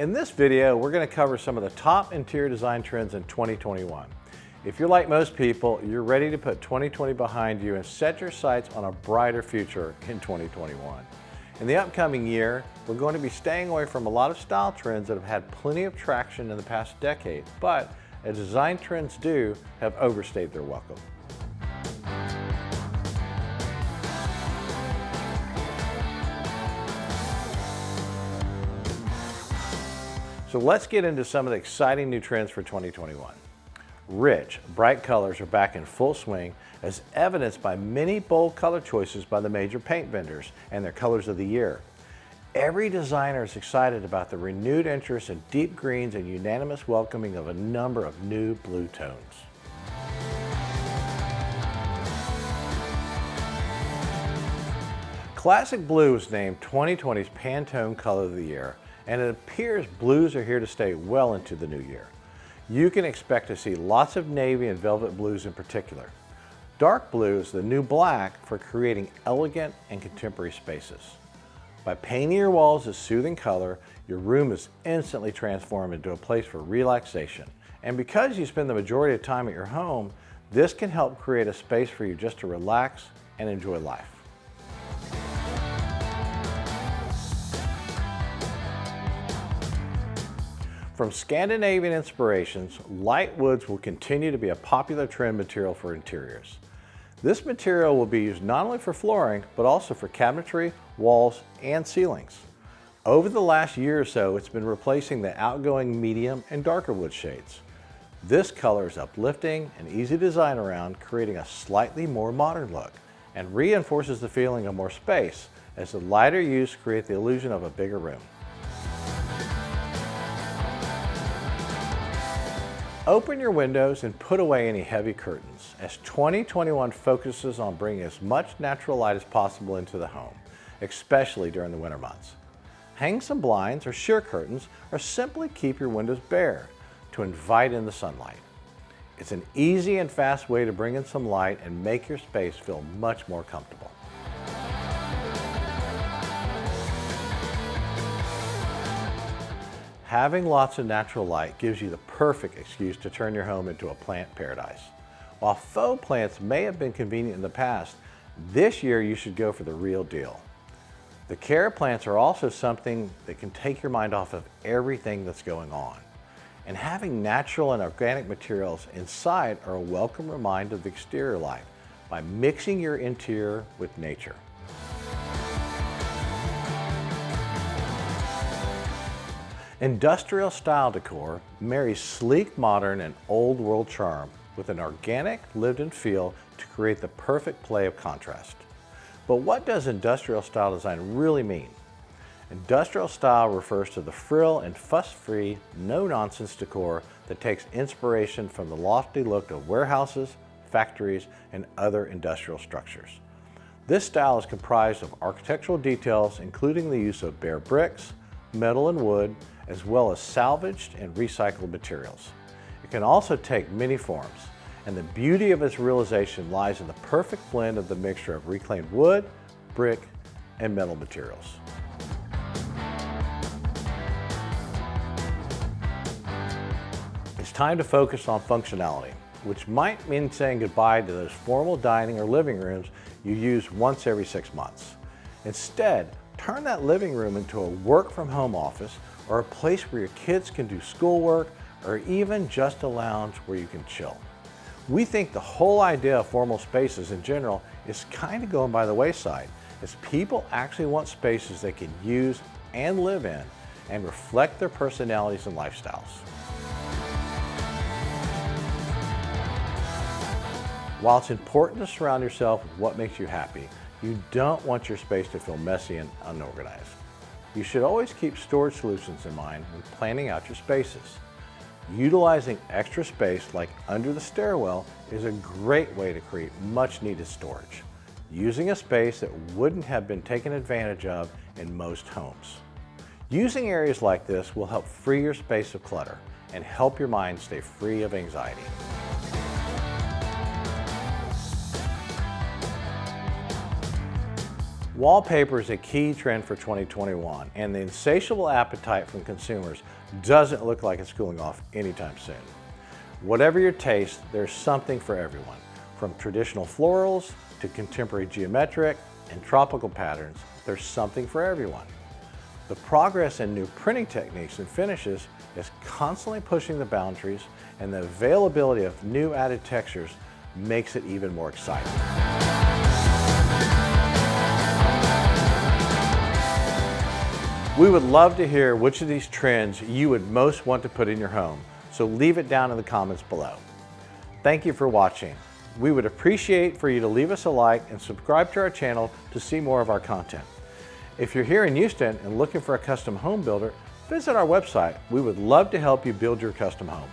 In this video, we're going to cover some of the top interior design trends in 2021. If you're like most people, you're ready to put 2020 behind you and set your sights on a brighter future in 2021. In the upcoming year, we're going to be staying away from a lot of style trends that have had plenty of traction in the past decade, but as design trends do, have overstayed their welcome. So let's get into some of the exciting new trends for 2021. Rich, bright colors are back in full swing, as evidenced by many bold color choices by the major paint vendors and their colors of the year. Every designer is excited about the renewed interest in deep greens and unanimous welcoming of a number of new blue tones. Classic Blue was named 2020's Pantone Color of the Year, and it appears blues are here to stay well into the new year. You can expect to see lots of navy and velvet blues in particular. Dark blue is the new black for creating elegant and contemporary spaces. By painting your walls a soothing color, your room is instantly transformed into a place for relaxation. And because you spend the majority of time at your home, this can help create a space for you just to relax and enjoy life. From Scandinavian inspirations, light woods will continue to be a popular trend material for interiors. This material will be used not only for flooring, but also for cabinetry, walls, and ceilings. Over the last year or so, it's been replacing the outgoing medium and darker wood shades. This color is uplifting and easy to design around, creating a slightly more modern look, and reinforces the feeling of more space, as the lighter use creates the illusion of a bigger room. Open your windows and put away any heavy curtains, as 2021 focuses on bringing as much natural light as possible into the home, especially during the winter months. Hang some blinds or sheer curtains, or simply keep your windows bare to invite in the sunlight. It's an easy and fast way to bring in some light and make your space feel much more comfortable. Having lots of natural light gives you the perfect excuse to turn your home into a plant paradise. While faux plants may have been convenient in the past, this year you should go for the real deal. The care plants are also something that can take your mind off of everything that's going on. And having natural and organic materials inside are a welcome reminder of the exterior life by mixing your interior with nature. Industrial style decor marries sleek, modern, and old world charm with an organic, lived-in feel to create the perfect play of contrast. But what does industrial style design really mean? Industrial style refers to the frill and fuss-free, no-nonsense decor that takes inspiration from the lofty look of warehouses, factories, and other industrial structures. This style is comprised of architectural details, including the use of bare bricks, metal and wood, as well as salvaged and recycled materials. It can also take many forms, and the beauty of its realization lies in the perfect blend of the mixture of reclaimed wood, brick, and metal materials. It's time to focus on functionality, which might mean saying goodbye to those formal dining or living rooms you use once every 6 months. Instead, turn that living room into a work-from-home office, or a place where your kids can do schoolwork, or even just a lounge where you can chill. We think the whole idea of formal spaces in general is kind of going by the wayside, as people actually want spaces they can use and live in and reflect their personalities and lifestyles. While it's important to surround yourself with what makes you happy, you don't want your space to feel messy and unorganized. You should always keep storage solutions in mind when planning out your spaces. Utilizing extra space like under the stairwell is a great way to create much needed storage, using a space that wouldn't have been taken advantage of in most homes. Using areas like this will help free your space of clutter and help your mind stay free of anxiety. Wallpaper is a key trend for 2021, and the insatiable appetite from consumers doesn't look like it's cooling off anytime soon. Whatever your taste, there's something for everyone. From traditional florals to contemporary geometric and tropical patterns, there's something for everyone. The progress in new printing techniques and finishes is constantly pushing the boundaries, and the availability of new added textures makes it even more exciting. We would love to hear which of these trends you would most want to put in your home, so leave it down in the comments below. Thank you for watching. We would appreciate for you to leave us a like and subscribe to our channel to see more of our content. If you're here in Houston and looking for a custom home builder, visit our website. We would love to help you build your custom home.